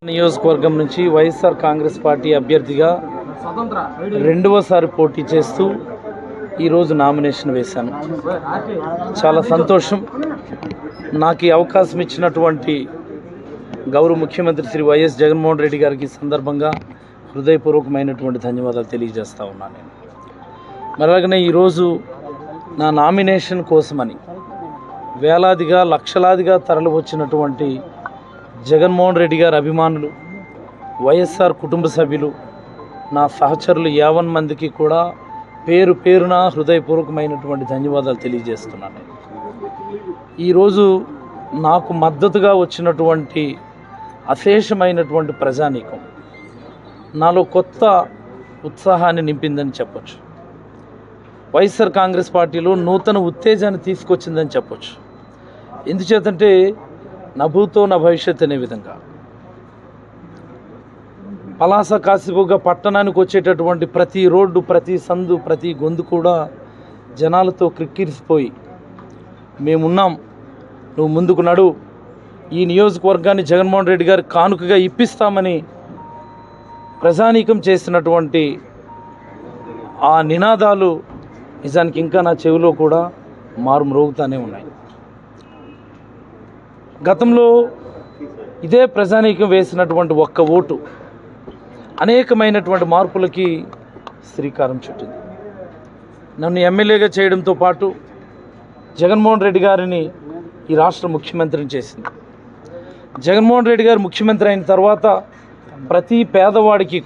నియోజకవర్గం నుంచి వైఎస్ఆర్ కాంగ్రెస్ పార్టీ అభ్యర్థిగా రెండవసారి పోటీ చేస్తూ ఈరోజు నామినేషన్ వేశాను. చాలా సంతోషం. నాకు ఈ అవకాశం ఇచ్చినటువంటి గౌరవ ముఖ్యమంత్రి శ్రీ వైఎస్ జగన్మోహన్ రెడ్డి గారికి సందర్భంగా హృదయపూర్వకమైనటువంటి ధన్యవాదాలు తెలియజేస్తూ ఉన్నాను. నేను అలాగనే ఈరోజు నా నామినేషన్ కోసమని వేలాదిగా లక్షలాదిగా తరలి వచ్చినటువంటి జగన్మోహన్ రెడ్డి గారి అభిమానులు, వైఎస్ఆర్ కుటుంబ సభ్యులు, నా సహచరులు 50 మందికి కూడా పేరు పేరున హృదయపూర్వకమైనటువంటి ధన్యవాదాలు తెలియజేస్తున్నాను. ఈరోజు నాకు మద్దతుగా వచ్చినటువంటి అశేషమైనటువంటి ప్రజానీకం నాలో కొత్త ఉత్సాహాన్ని నింపిందని చెప్పొచ్చు. వైఎస్ఆర్ కాంగ్రెస్ పార్టీలో నూతన ఉత్తేజాన్ని తీసుకొచ్చిందని చెప్పొచ్చు. ఎందుచేతంటే నా భూతో నా భవిష్యత్ అనే విధంగా పలాస కాశీబుగ్గ పట్టణానికి వచ్చేటటువంటి ప్రతి రోడ్డు, ప్రతి సందు, ప్రతి గొంతు కూడా జనాలతో క్రిక్కిరిసిపోయి మేమున్నాం, నువ్వు ముందుకు నడు, ఈ నియోజకవర్గాన్ని జగన్మోహన్ రెడ్డి గారు కానుకగా ఇప్పిస్తామని ప్రజానీకం చేసినటువంటి ఆ నినాదాలు నిజానికి ఇంకా నా చెవిలో కూడా మారుమ్రోగుతూనే ఉన్నాయి. గతంలో ఇదే ప్రజానీకం వేసినటువంటి ఒక్క ఓటు అనేకమైనటువంటి మార్పులకి శ్రీకారం చుట్టింది. నన్ను ఎమ్మెల్యేగా చేయడంతో పాటు జగన్మోహన్ రెడ్డి గారిని ఈ రాష్ట్ర ముఖ్యమంత్రిని చేసింది. జగన్మోహన్ రెడ్డి గారు ముఖ్యమంత్రి అయిన తర్వాత ప్రతి పేదవాడికి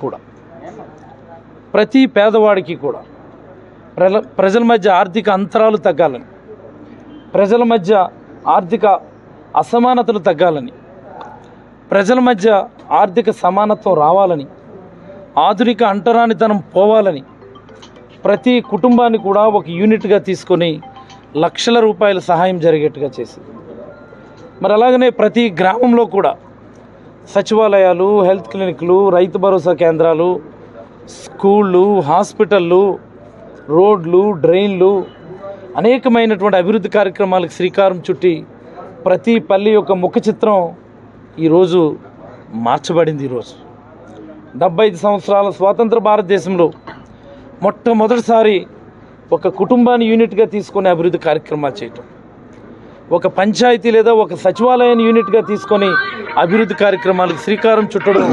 కూడా ప్రజల మధ్య ఆర్థిక అంతరాలు తగ్గాలని, ప్రజల మధ్య ఆర్థిక అసమానతలు తగ్గాలని, ప్రజల మధ్య ఆర్థిక సమానత్వం రావాలని, ఆధునిక అంటరానితనం పోవాలని ప్రతి కుటుంబాన్ని కూడా ఒక యూనిట్గా తీసుకొని లక్షల రూపాయల సహాయం జరిగేట్టుగా చేసింది. మరి అలాగనే ప్రతి గ్రామంలో కూడా సచివాలయాలు, హెల్త్ క్లినిక్లు, రైతు భరోసా కేంద్రాలు, స్కూళ్ళు, హాస్పిటళ్ళు, రోడ్లు, డ్రైన్లు, అనేకమైనటువంటి అభివృద్ధి కార్యక్రమాలకు శ్రీకారం చుట్టి ప్రతి పల్లి యొక్క ముఖ చిత్రం ఈరోజు మార్చబడింది. ఈరోజు 75 సంవత్సరాల స్వాతంత్ర భారతదేశంలో మొట్టమొదటిసారి ఒక కుటుంబాన్ని యూనిట్గా తీసుకొని అభివృద్ధి కార్యక్రమాలు చేయటం, ఒక పంచాయతీ లేదా ఒక సచివాలయాన్ని యూనిట్గా తీసుకొని అభివృద్ధి కార్యక్రమాలకు శ్రీకారం చుట్టడం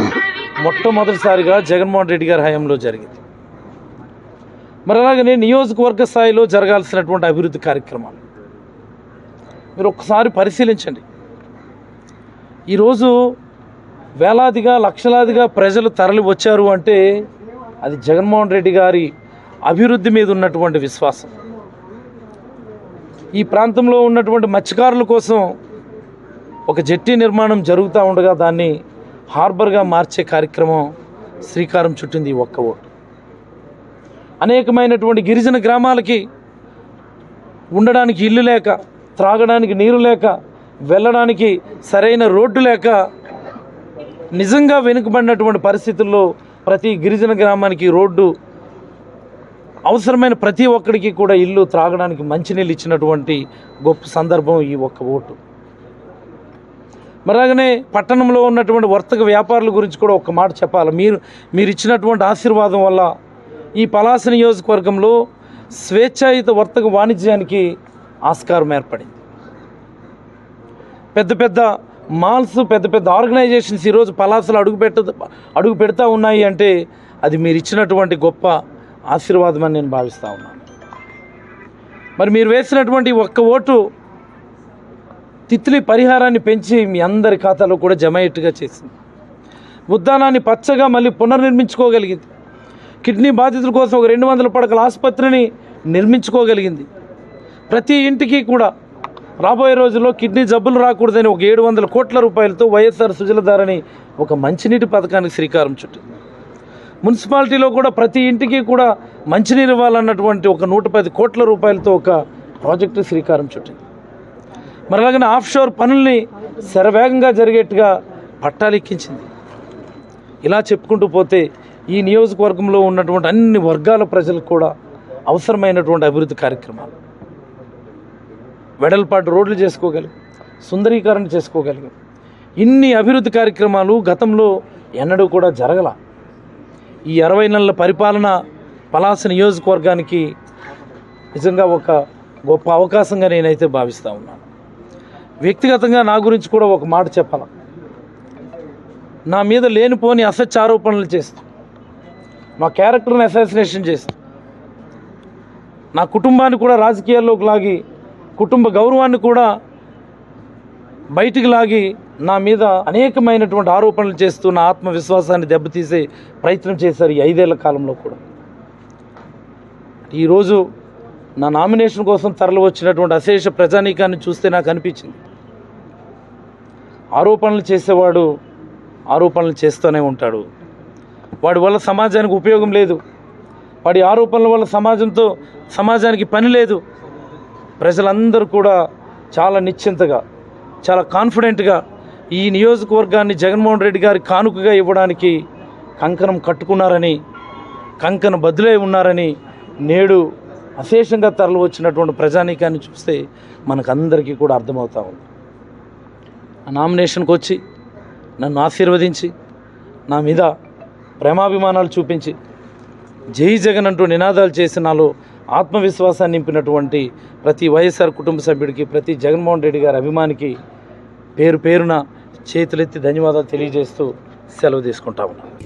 మొట్టమొదటిసారిగా జగన్మోహన్ రెడ్డి గారి హయాంలో జరిగింది. మరి అలాగనే నియోజకవర్గ స్థాయిలో జరగాల్సినటువంటి అభివృద్ధి కార్యక్రమాలు మీరు ఒక్కసారి పరిశీలించండి. ఈరోజు వేలాదిగా లక్షలాదిగా ప్రజలు తరలి వచ్చారు అంటే అది జగన్మోహన్ రెడ్డి గారి అభివృద్ధి మీద ఉన్నటువంటి విశ్వాసం. ఈ ప్రాంతంలో ఉన్నటువంటి మత్స్యకారుల కోసం ఒక జెట్టి నిర్మాణం జరుగుతూ ఉండగా దాన్ని హార్బర్గా మార్చే కార్యక్రమం శ్రీకారం చుట్టింది ఒక్క ఓటు. అనేకమైనటువంటి గిరిజన గ్రామాలకి ఉండడానికి ఇల్లు లేక, త్రాగడానికి నీరు లేక, వెళ్ళడానికి సరైన రోడ్డు లేక నిజంగా వెనుకబడినటువంటి పరిస్థితుల్లో ప్రతి గిరిజన గ్రామానికి రోడ్డు, అవసరమైన ప్రతి ఒక్కడికి కూడా ఇల్లు, త్రాగడానికి మంచినీళ్ళు ఇచ్చినటువంటి గొప్ప సందర్భం ఈ ఒక్క ఓటు. మరలాగనే పట్టణంలో ఉన్నటువంటి వర్తక వ్యాపారుల గురించి కూడా ఒక మాట చెప్పాలి. మీరు ఇచ్చినటువంటి ఆశీర్వాదం వల్ల ఈ పలాస నియోజకవర్గంలో స్వేచ్ఛాయుత వర్తక వాణిజ్యానికి ఆస్కారం ఏర్పడింది. పెద్ద పెద్ద మాల్స్, పెద్ద పెద్ద ఆర్గనైజేషన్స్ ఈరోజు పలాసలో అడుగు పెడతా ఉన్నాయి అంటే అది మీరు ఇచ్చినటువంటి గొప్ప ఆశీర్వాదం అని నేను భావిస్తూ ఉన్నాను. మరి మీరు వేసినటువంటి ఒక్క ఓటు తిత్లీ పరిహారాన్ని పెంచి మీ అందరి ఖాతాలో కూడా జమ అయ్యేట్టుగా చేసింది. ఉద్దానాన్ని పచ్చగా మళ్ళీ పునర్నిర్మించుకోగలిగింది. కిడ్నీ బాధితుల కోసం ఒక 200 పడకల ఆసుపత్రిని నిర్మించుకోగలిగింది. ప్రతి ఇంటికి కూడా రాబోయే రోజుల్లో కిడ్నీ జబ్బులు రాకూడదని ఒక 700 కోట్ల రూపాయలతో వైఎస్ఆర్ సుజలధారని ఒక మంచినీటి పథకానికి శ్రీకారం చుట్టింది. మున్సిపాలిటీలో కూడా ప్రతి ఇంటికి కూడా మంచినీరు ఇవ్వాలన్నటువంటి ఒక 110 కోట్ల రూపాయలతో ఒక ప్రాజెక్టు శ్రీకారం చుట్టింది. మరి అలాగనే ఆఫ్షోర్ పనుల్ని శరవేగంగా జరిగేట్టుగా పట్టాలు ఎక్కించింది. ఇలా చెప్పుకుంటూ పోతే ఈ నియోజకవర్గంలో ఉన్నటువంటి అన్ని వర్గాల ప్రజలకు కూడా అవసరమైనటువంటి అభివృద్ధి కార్యక్రమాలు, వెడల్పాటు రోడ్లు చేసుకోగలిగాం, సుందరీకరణ చేసుకోగలిగాం. ఇన్ని అభివృద్ధి కార్యక్రమాలు గతంలో ఎన్నడూ కూడా జరగల. ఈ 20 నెలల పరిపాలన పలాస నియోజకవర్గానికి నిజంగా ఒక గొప్ప అవకాశంగా నేనైతే భావిస్తూ ఉన్నాను. వ్యక్తిగతంగా నా గురించి కూడా ఒక మాట చెప్పాలి. నా మీద లేనిపోని అసత్య ఆరోపణలు చేస్తూ, నా క్యారెక్టర్ని అసాసినేషన్ చేస్తూ, నా కుటుంబాన్ని కూడా రాజకీయాల్లోకి లాగి, కుటుంబ గౌరవాన్ని కూడా బయటికి లాగి నా మీద అనేకమైనటువంటి ఆరోపణలు చేస్తూ నా ఆత్మవిశ్వాసాన్ని దెబ్బతీసే ప్రయత్నం చేశారు ఈ 5 ఏళ్ల కాలంలో కూడా. ఈరోజు నా నామినేషన్ కోసం తరలి వచ్చినటువంటి అశేష ప్రజానీకాన్ని చూస్తే నాకు అనిపించింది, ఆరోపణలు చేసేవాడు ఆరోపణలు చేస్తూనే ఉంటాడు. వాడి వల్ల సమాజానికి ఉపయోగం లేదు, వాడి ఆరోపణల వల్ల సమాజానికి పని లేదు. ప్రజలందరూ కూడా చాలా నిశ్చింతగా, చాలా కాన్ఫిడెంట్గా ఈ నియోజకవర్గాన్ని జగన్మోహన్ రెడ్డి గారి కానుకగా ఇవ్వడానికి కంకణం కట్టుకున్నారని, కంకణ బదులై ఉన్నారని నేడు అశేషంగా తరలి వచ్చినటువంటి ప్రజానీకాన్ని చూస్తే మనకందరికీ కూడా అర్థమవుతా ఉంది. ఆ నామినేషన్కి వచ్చి నన్ను ఆశీర్వదించి నా మీద ప్రేమాభిమానాలు చూపించి జై జగన్ అంటూ నినాదాలు చేసి నాలో ఆత్మవిశ్వాసాన్ని నింపినటువంటి ప్రతి వైఎస్ఆర్ కుటుంబ సభ్యుడికి, ప్రతి జగన్మోహన్ రెడ్డి గారి అభిమానికి పేరు పేరున చేతులెత్తి ధన్యవాదాలు తెలియజేస్తూ సెలవు తీసుకుంటా ఉన్నాను.